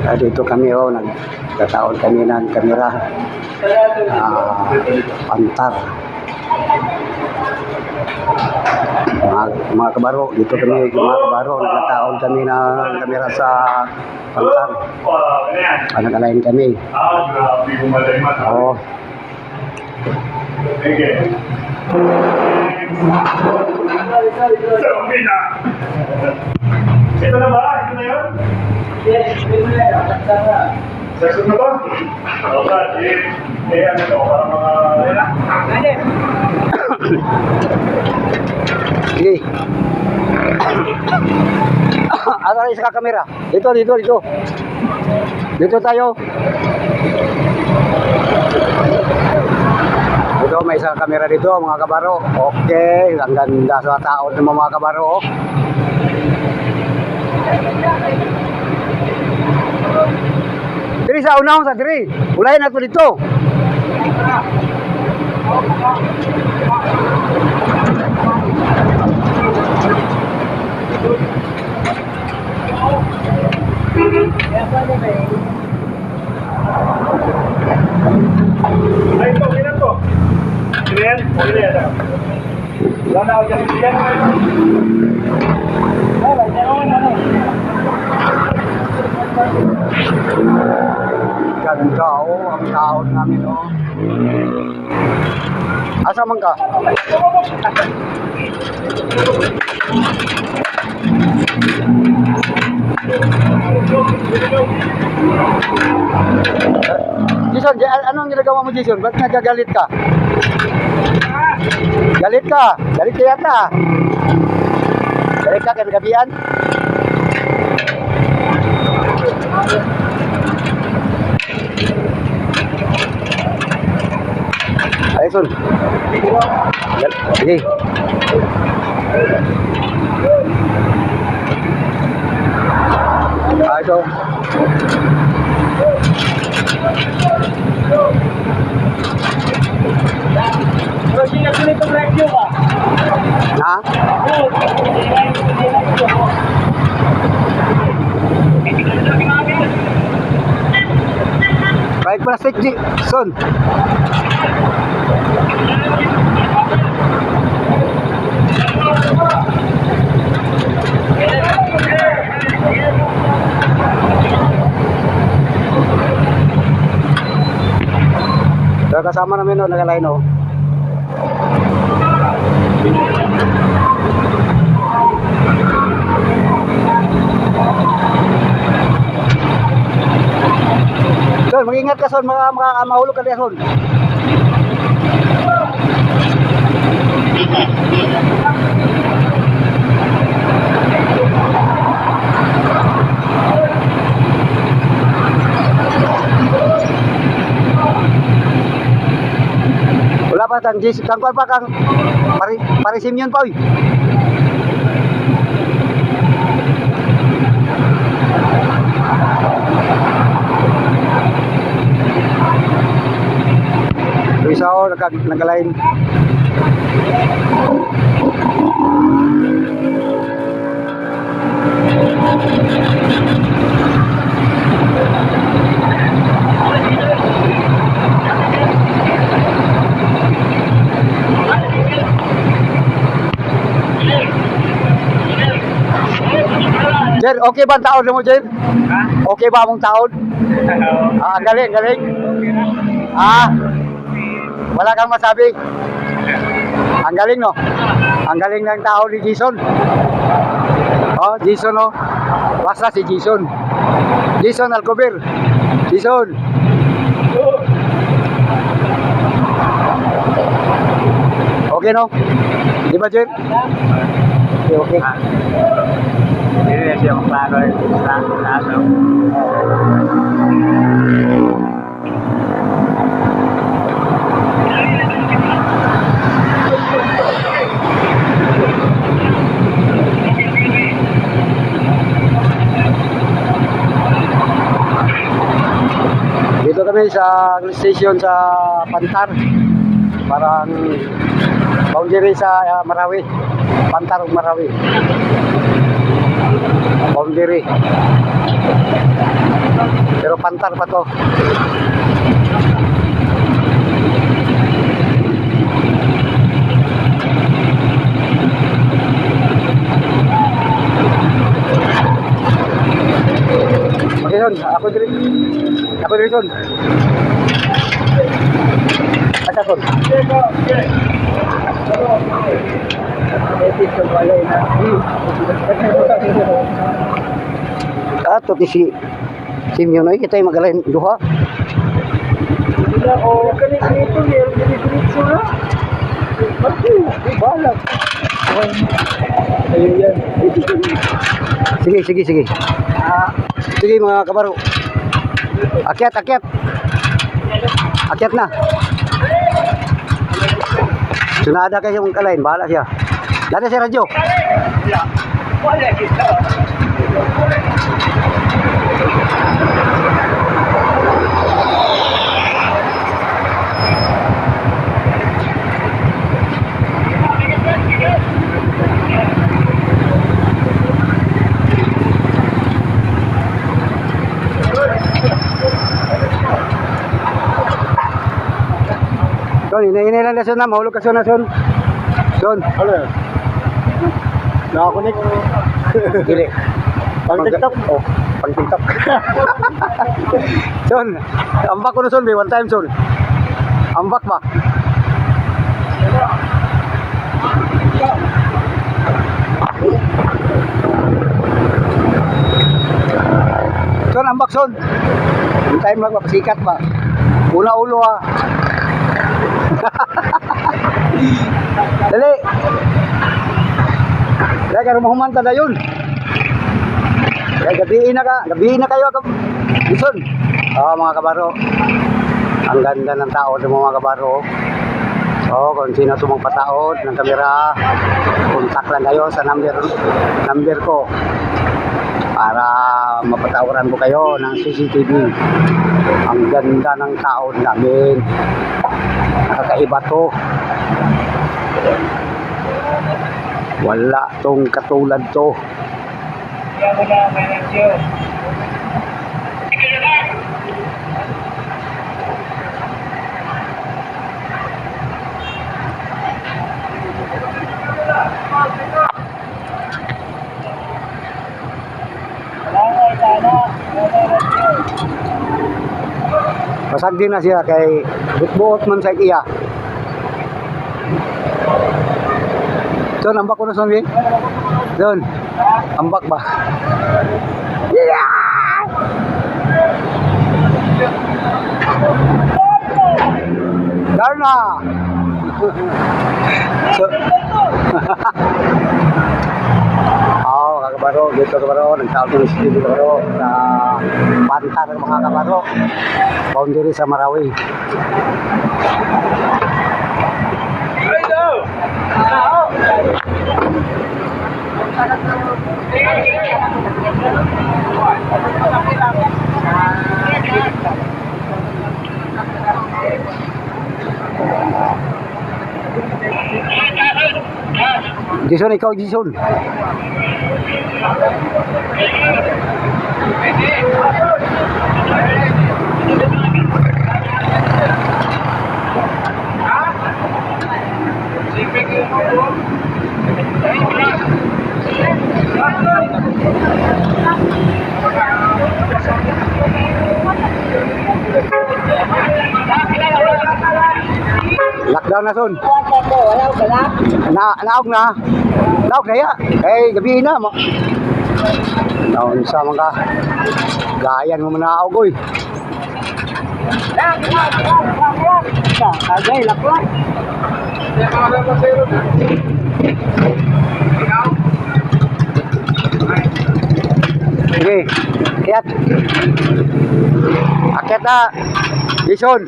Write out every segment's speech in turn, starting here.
Dito kami nagtataon kami ng kamera. Pantar. Mga kabaro, dito kami mga kabaro, nagtataon kami ng kamera sa Pantar. Nag-alayin kami. Oo. Ito na ba? Ito na yun? Yes, ito na yun. Session na ba? Okay. Ano ito? Parang mga... Sige. Asa rin sa kamera? Dito. Dito tayo. Dito may isang kamera dito mga kabaro. Okay, ang ganda sa tao ng mga kabaro. Diri sa unahon sa diri. Ulayan nato dito. Ay, ito. Ilan to? Ilan? Okay na yan. Wala na ako dyan. Ilan? Ganda ang taon namin Asa man ka? Jason, anong ginagawa mo Jason? Ba't nagagalit ka? Galit ka? Galit ka yata? Galit ka kagabihan? Ay, Son. Sige. Ito. Ha? Baik plastik Ji, Son. Kasama namin nagalain Son, mag-ingat ka Son, mahulog ka diyan Son. Wala pa tang Jis, kang pa kang parisim yun pa uy. Isa ako nagalain. Jer, okay ba ang taon mo, Jer? Okay ba mong taon? Galing. Wala kang masabi. Ang galing, no? Ang galing ng tao ni Jason. Jason, no? Basta si Jason. Jason Alcover. Jason. Okay, no? Di ba, Jer? Okay. Hindi na siya magpagod sa laso. Dito kami sa station sa Pantar. Parang boundary sa Marawi. Pantar Marawi. Boundary. pantar pa to. Okay, Son. Ako diri. Ako diri, Son. Asa, Son? Ato ti si Simeon ay kita magalain duha. Sige, sige, sige. Sige mga kabaro. Akyat, akyat. Akyat na. Sunada kayo yung kalain, bahala siya. Dada si radyo. Wala kita. Son, hinahinay lang na Son na. Mahulog ka Son na Son. Son. Ano yan? Nakakunik. Gili. Pang TikTok? Oh, pang TikTok. Son, ambak ko na Son, one time Son. Ambak ba? Son, ambak Son. One time magpapasikat ba? Una ulo ha. Dali. Dali ka rumahumanta na yun. Gabihin na kayo Bison. Mga kabaro. Ang ganda ng tao ng mga kabaro. Kung sino tumang pataod ng kamera, kontak lang kayo sa number ko para mapatawaran ko kayo ng CCTV. Ang ganda ng taon namin. Nakakaiba to. Wala tong katulad to. Pasag din na siya kay buot man sa iya. Son, ambak ko na Son, eh. Son, ambak ba? Yeah! Darna! So, kabaro, dito kabaro, nagtawag ng studio kabaro sa pantar ng mga kabaro, boundary sa Marawi. Jason, ikaw Jason. Lockdown na Son. Naog na. Naog na ya. Eh gabi na mo. Naon sa mga gayan mo manaog oy. Agay laklan. Sige, akyat. Akyat na. Jason.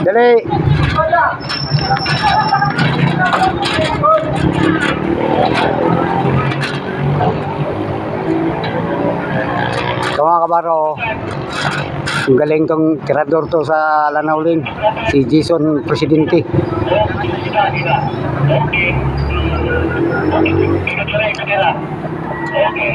Dali. So mga kabaro, ang galing tong tirador to sa Lanawling, si Jason Presidente. Okay.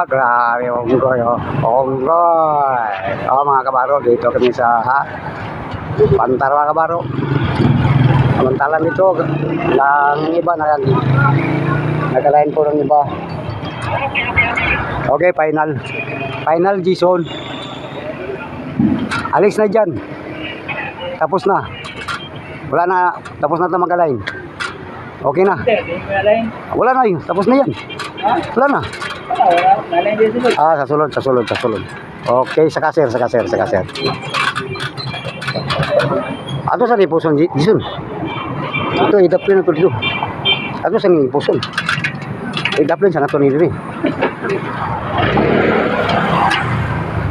Grabe, onggoy, oh. Onggoy. Oh, mga kabaro, dito kami sa Pantar, mga kabaro. Samantalang dito, lang iba, nagalain po ng iba. Okay, final. Final, Jason. Alis na dyan. Tapos na. Wala na, tapos na ito mag-align. Okay na. Wala na yun, tapos na yan. Wala na. Sa sulod. Okay, sa kaser. Ato sa lipuson, Jason. Ito, idaplin na ito dito. Ato sa lipuson. Idaplin sa nato nito ni.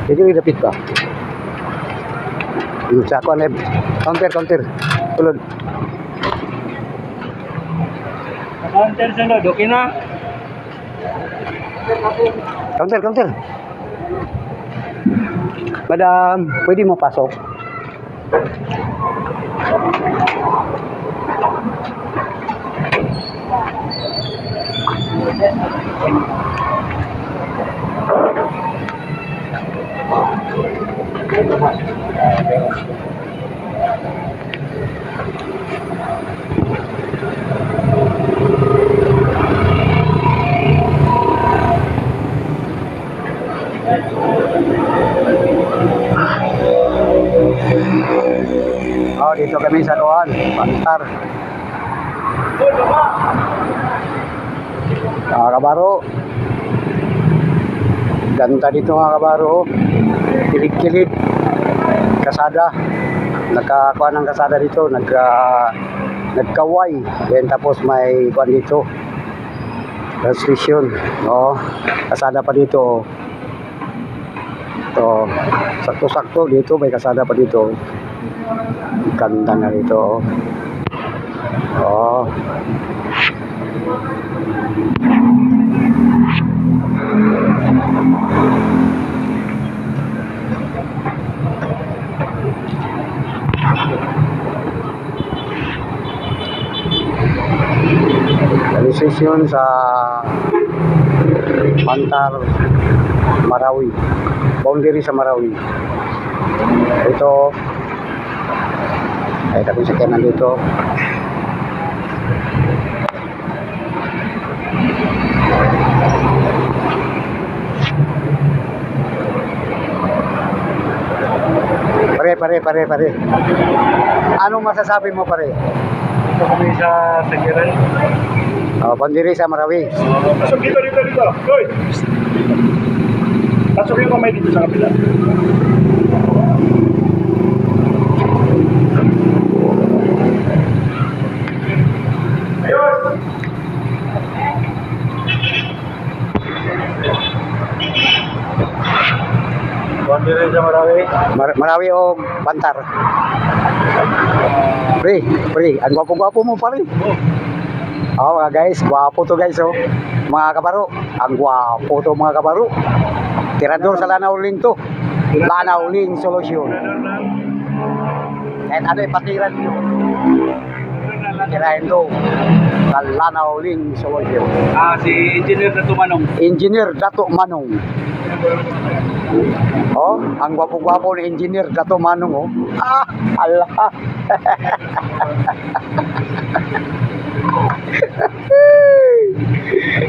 Ito idapit ka. Sa ako, counter. Tulod. Counter sunod, okay na? Counter. Madam, pwede mo pasok? Dito kami sa Kuan, Pantar. Mga kabaro. Ganda dito mga kabaro. Kilig-kilig. Kasada. Nagkakuha ng kasada dito. Nagkaway. Then tapos may kuan dito. Transmission. No? Kasada pa dito. So, sakto-sakto dito. May kasada pa dito. Ganda na rito. Oh. Registration sa Pantar, Marawi. Boundary sa Marawi. Ito ay tapos sa kanan dito. Pare. Anong masasabi mo, pare? Ito kami sa Sagiran. Boundary sa Marawi. Pasok dito. Hoy! Pasok yung kamay dito sa kapila. Ayos! Boundary sa Marawi. Marawi o Pantar? Pre, ang gwapo-gwapo mo, pare. Mga guys, gwapo to guys, oh. Mga kabaro, ang gwapo to mga kabaro. Tirador sa Lanauling to. Lanauling Solution. Kahit ano ipatiran nyo. Tirahin to. Sa Lanauling Solution. Si Engineer Dato Manong. Engineer Dato Manong. Oh, ang gwapo-gwapo ni Engineer Dato Manong, oh. Allah.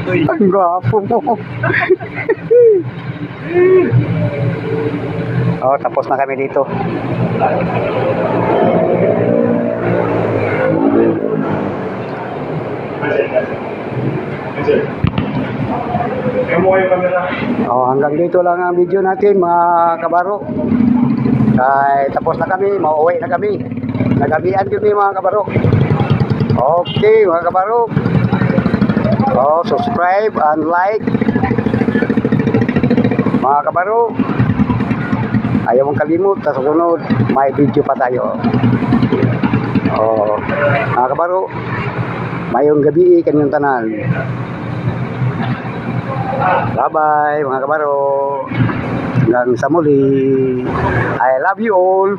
Ang gwapo mo. Tapos na kami dito. Hanggang dito lang ang video natin mga kabaro. Tapos na kami, mauwi na kami. Nagabihan kami mga kabaro. Okay mga kabaro. Subscribe and like. Mga kabaro, ayaw mong kalimut. Sa susunod, may video pa tayo. Mga kabaro, mayong gabi kanyang tanan. Bye bye mga kabaro. Hanggang sa muli. I love you all.